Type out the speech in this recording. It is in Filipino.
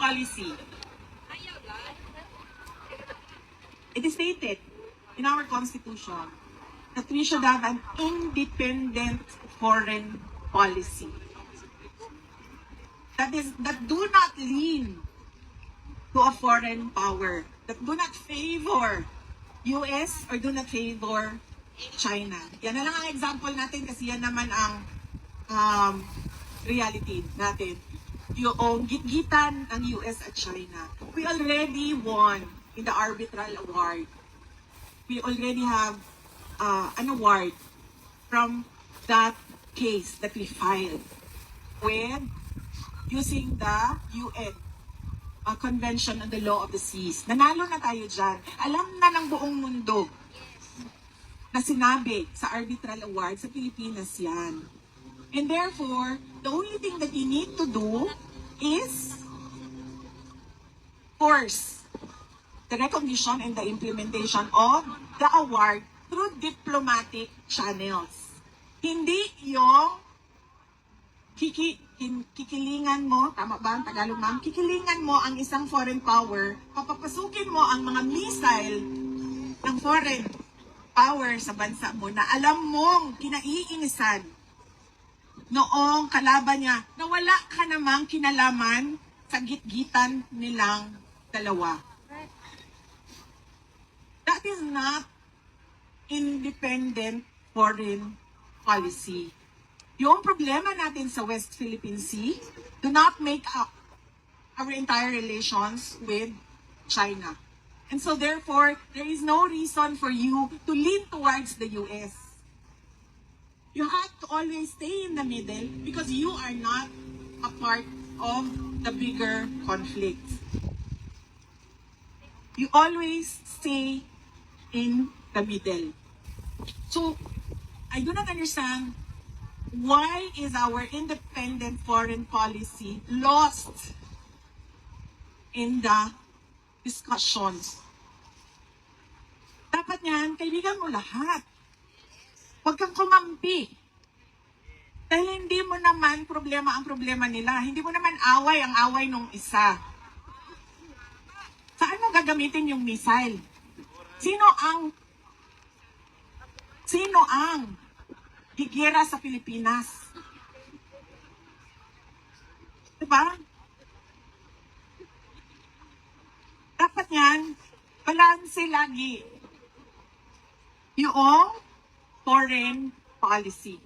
policy. It is stated in our Constitution that we should have an independent foreign policy. That do not lean to a foreign power, that do not favor US or do not favor China. Yan na lang ang example natin kasi yan naman ang reality natin. Yung gitgitan ng US at China. We already won in the arbitral award. We already have an award from that case that we filed with using the UN Convention on the Law of the Seas. Nanalo na tayo dyan. Alam na ng buong mundo na sinabi sa arbitral award sa Pilipinas yan. And therefore, the only thing that you need to do is force the recognition and the implementation of the award through diplomatic channels. Hindi yung kikilingan mo, tama ba ang Tagalog ma'am? Kikilingan mo ang isang foreign power, papapasukin mo ang mga missile ng foreign power sa bansa mo na alam mong kinaiinisan noong kalaban niya na wala ka namang kinalaman sa gitgitan nilang dalawa. That is not independent foreign policy. Yung problema natin sa West Philippine Sea do not make up our entire relations with China. And so therefore, there is no reason for you to lean towards the US. You have to always stay in the middle because you are not a part of the bigger conflict. You always stay in the middle. So, I do not understand why is our independent foreign policy lost in the discussions. Dapat yan, kaibigan mo lahat. Huwag kang kumampi. Dahil hindi mo naman problema ang problema nila. Hindi mo naman away ang away nung isa. Saan mo gagamitin yung missile? Sino ang gigera sa Pilipinas? Diba? Dapat yan, balanse lagi yung foreign policy.